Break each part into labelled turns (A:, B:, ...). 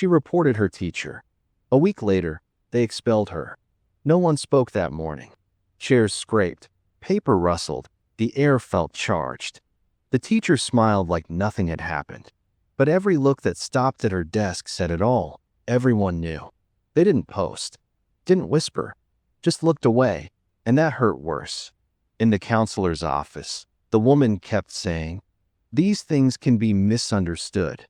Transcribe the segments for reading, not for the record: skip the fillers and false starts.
A: She reported her teacher. A week later, they expelled her. No one spoke that morning. Chairs scraped, paper rustled, the air felt charged. The teacher smiled like nothing had happened. But every look that stopped at her desk said it all. Everyone knew. They didn't post, didn't whisper, just looked away, and that hurt worse. In the counselor's office, the woman kept saying, "These things can be misunderstood."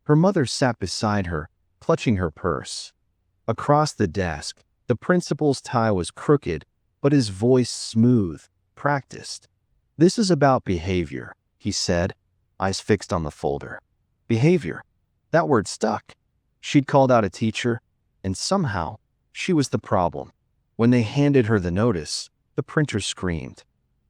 A: Her mother sat beside her, clutching her purse. Across the desk, the principal's tie was crooked, but his voice smooth, practiced. "This is about behavior," he said, eyes fixed on the folder. Behavior. That word stuck. She'd called out a teacher, and somehow, she was the problem. When they handed her the notice, the printer screamed.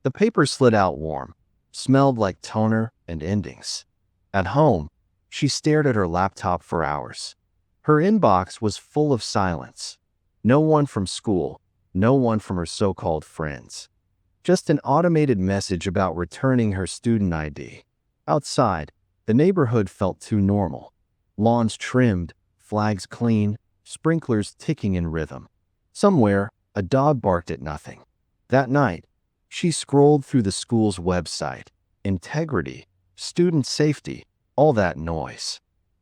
A: The paper slid out warm, smelled like toner and endings. At home, she stared at her laptop for hours. Her inbox was full of silence. No one from school, no one from her so-called friends. Just an automated message about returning her student ID. Outside, the neighborhood felt too normal. Lawns trimmed, flags clean, sprinklers ticking in rhythm. Somewhere, a dog barked at nothing. That night, she scrolled through the school's website. Integrity, student safety, all that noise.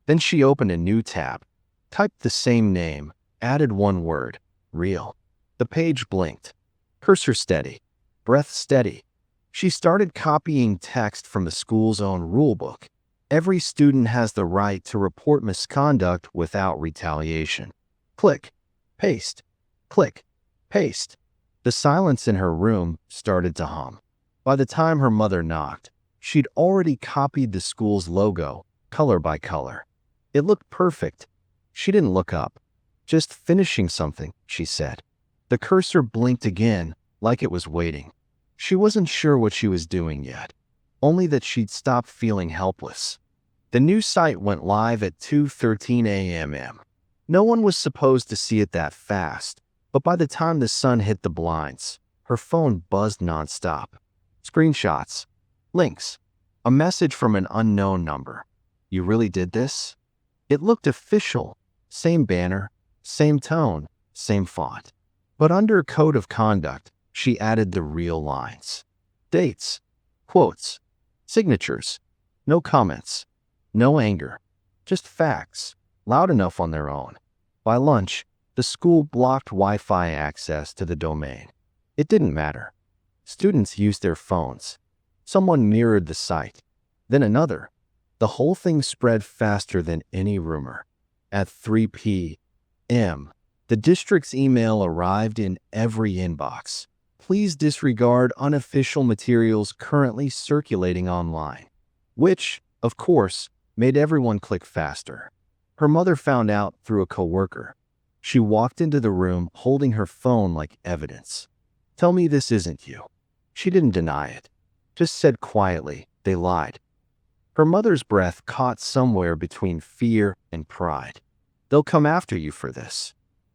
A: Then she opened a new tab, typed the same name, added one word, real. The page blinked. Cursor steady, breath steady. She started copying text from the school's own rulebook. Every student has the right to report misconduct without retaliation. Click, paste, click, paste. The silence in her room started to hum. By the time her mother knocked, she'd already copied the school's logo, color by color. It looked perfect. She didn't look up. "Just finishing something," she said. The cursor blinked again, like it was waiting. She wasn't sure what she was doing yet, only that she'd stopped feeling helpless. The new site went live at 2:13 a.m. No one was supposed to see it that fast, but by the time the sun hit the blinds, her phone buzzed nonstop. Screenshots, links, a message from an unknown number. "You really did this?" It looked official. Same banner, same tone, same font. But under code of conduct, she added the real lines. Dates, quotes, signatures, no comments, no anger, just facts, loud enough on their own. By lunch, the school blocked Wi-Fi access to the domain. It didn't matter. Students used their phones. Someone mirrored the site, then another. The whole thing spread faster than any rumor. At 3 p.m., the district's email arrived in every inbox. "Please disregard unofficial materials currently circulating online," which, of course, made everyone click faster. Her mother found out through a coworker. She walked into the room holding her phone like evidence. "Tell me this isn't you." She didn't deny it, just said quietly, "They lied." Her mother's breath caught somewhere between fear and pride. "They'll come after you for this."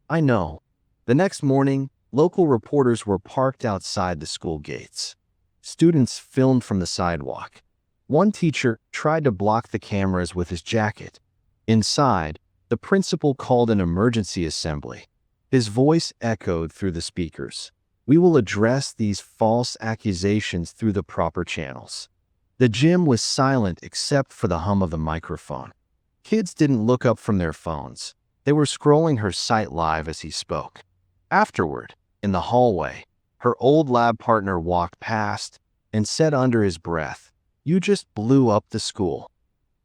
A: "I know." The next morning, local reporters were parked outside the school gates. Students filmed from the sidewalk. One teacher tried to block the cameras with his jacket. Inside, the principal called an emergency assembly. His voice echoed through the speakers. "We will address these false accusations through the proper channels." The gym was silent except for the hum of the microphone. Kids didn't look up from their phones. They were scrolling her site live as he spoke. Afterward, in the hallway, her old lab partner walked past and said under his breath, "You just blew up the school."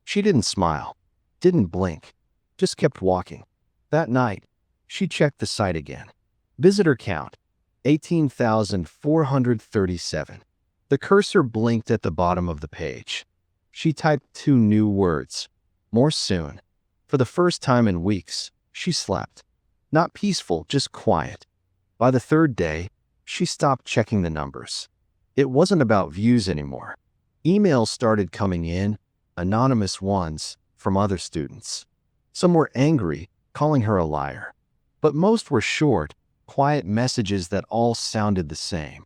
A: She didn't smile, didn't blink, just kept walking. That night, she checked the site again. Visitor count, 18,437. The cursor blinked at the bottom of the page. She typed 2 new words. More soon. For the first time in weeks, she slept. Not peaceful, just quiet. By the 3rd day, she stopped checking the numbers. It wasn't about views anymore. Emails started coming in, anonymous ones, from other students. Some were angry, calling her a liar. But most were short, quiet messages that all sounded the same.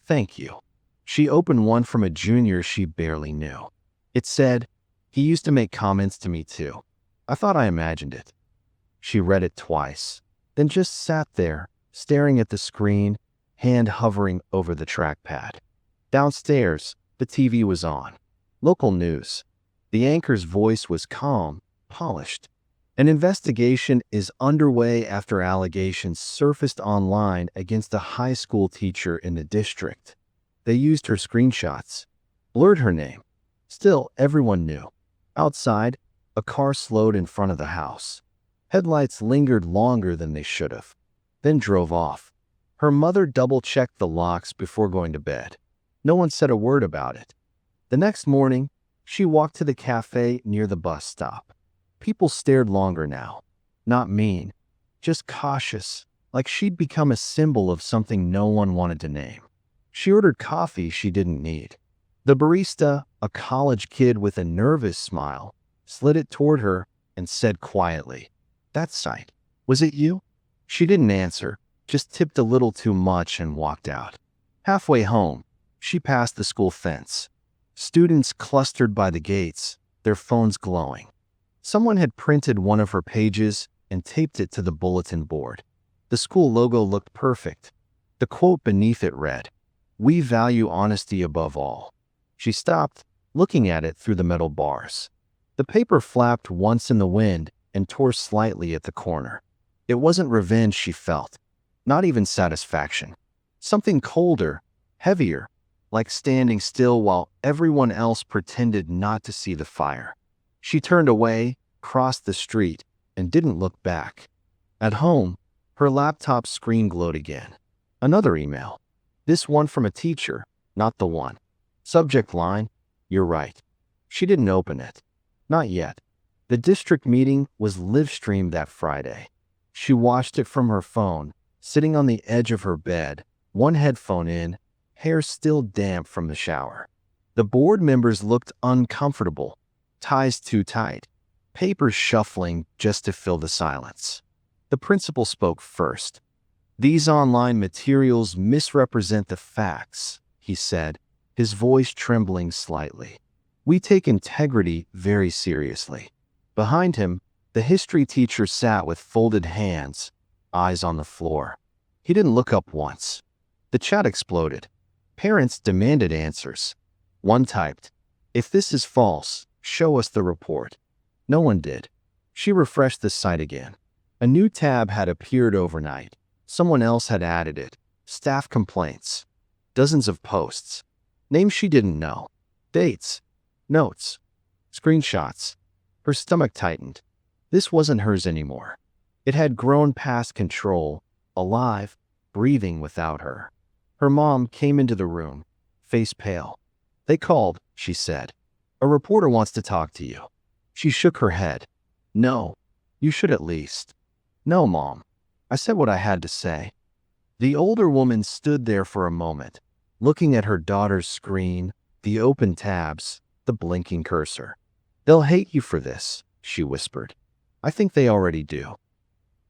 A: "Thank you." She opened one from a junior she barely knew. It said, "He used to make comments to me too. I thought I imagined it. She read it twice, then just sat there, staring at the screen, hand hovering over the trackpad. Downstairs, the TV was on. Local news. The anchor's voice was calm, polished. An investigation is underway after allegations surfaced online against a high school teacher in the district. They used her screenshots, blurred her name. Still, everyone knew. Outside, a car slowed in front of the house. Headlights lingered longer than they should have, then drove off. Her mother double-checked the locks before going to bed. No one said a word about it. The next morning, she walked to the cafe near the bus stop. People stared longer now. Not mean, just cautious, like she'd become a symbol of something no one wanted to name. She ordered coffee she didn't need. The barista, a college kid with a nervous smile, slid it toward her and said quietly, "That site. Was it you?" She didn't answer, just tipped a little too much and walked out. Halfway home, she passed the school fence. Students clustered by the gates, their phones glowing. Someone had printed one of her pages and taped it to the bulletin board. The school logo looked perfect. The quote beneath it read, "We value honesty above all." She stopped, looking at it through the metal bars. The paper flapped once in the wind and tore slightly at the corner. It wasn't revenge she felt, not even satisfaction. Something colder, heavier, like standing still while everyone else pretended not to see the fire. She turned away, crossed the street, and didn't look back. At home, her laptop screen glowed again. Another email. This one from a teacher, not the one. Subject line, "You're right." She didn't open it. Not yet. The district meeting was live-streamed that Friday. She watched it from her phone, sitting on the edge of her bed, one headphone in, hair still damp from the shower. The board members looked uncomfortable, ties too tight, papers shuffling just to fill the silence. The principal spoke first. "These online materials misrepresent the facts," he said, his voice trembling slightly. "We take integrity very seriously." Behind him, the history teacher sat with folded hands, eyes on the floor. He didn't look up once. The chat exploded. Parents demanded answers. One typed, "If this is false, show us the report." No one did. She refreshed the site again. A new tab had appeared overnight. Someone else had added it. Staff complaints. Dozens of posts. Names she didn't know. Dates. Notes. Screenshots. Her stomach tightened. This wasn't hers anymore. It had grown past control, alive, breathing without her. Her mom came into the room, face pale. "They called," she said. "A reporter wants to talk to you." She shook her head. "No, you should at least." "No, Mom. I said what I had to say." The older woman stood there for a moment, looking at her daughter's screen, the open tabs, the blinking cursor. "They'll hate you for this," she whispered. "I think they already do."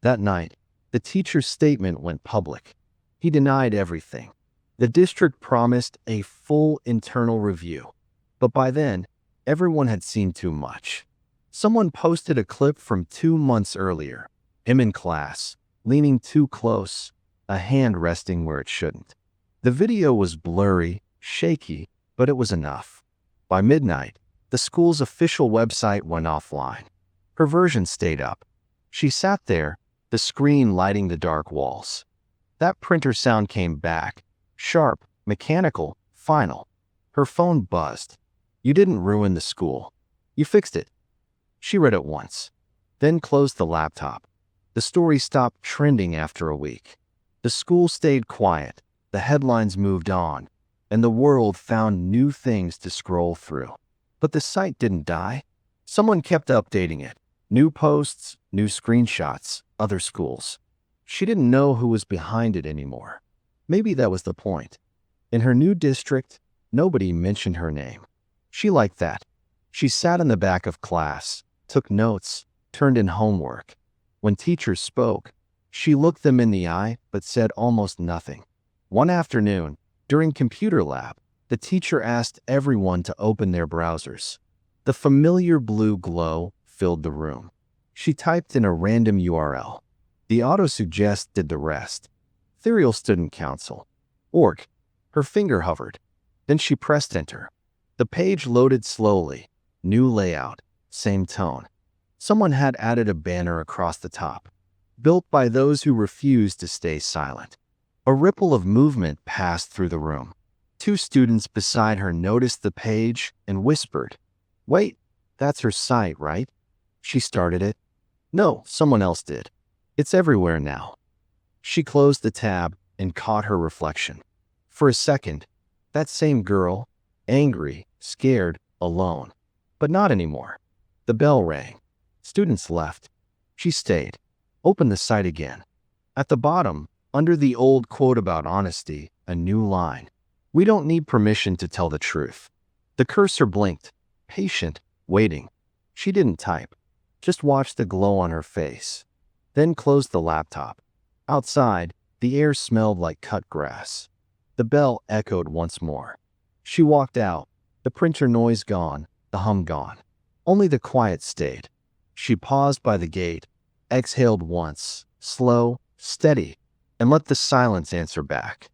A: That night, the teacher's statement went public. He denied everything. The district promised a full internal review. But by then, everyone had seen too much. Someone posted a clip from 2 months earlier. Him in class, leaning too close, a hand resting where it shouldn't. The video was blurry, shaky, but it was enough. By midnight, the school's official website went offline. Her version stayed up. She sat there, the screen lighting the dark walls. That printer sound came back, sharp, mechanical, final. Her phone buzzed. "You didn't ruin the school. You fixed it." She read it once, then closed the laptop. The story stopped trending after a week. The school stayed quiet, the headlines moved on, and the world found new things to scroll through. But the site didn't die. Someone kept updating it. New posts, new screenshots, other schools. She didn't know who was behind it anymore. Maybe that was the point. In her new district, nobody mentioned her name. She liked that. She sat in the back of class, took notes, turned in homework. When teachers spoke, she looked them in the eye but said almost nothing. One afternoon, during computer lab, the teacher asked everyone to open their browsers. The familiar blue glow filled the room. She typed in a random URL. The autosuggest did the rest. Ethereal Student Council. Org. Her finger hovered. Then she pressed enter. The page loaded slowly. New layout. Same tone. Someone had added a banner across the top. Built by those who refused to stay silent. A ripple of movement passed through the room. Two students beside her noticed the page and whispered, "Wait, that's her site, right?" She started it. "No, someone else did. It's everywhere now." She closed the tab and caught her reflection. For a second, that same girl, angry, scared, alone. But not anymore. The bell rang. Students left. She stayed. Opened the site again. At the bottom, under the old quote about honesty, a new line. "We don't need permission to tell the truth." The cursor blinked, patient, waiting. She didn't type, just watched the glow on her face. Then closed the laptop. Outside, the air smelled like cut grass. The bell echoed once more. She walked out, the printer noise gone, the hum gone. Only the quiet stayed. She paused by the gate, exhaled once, slow, steady, and let the silence answer back.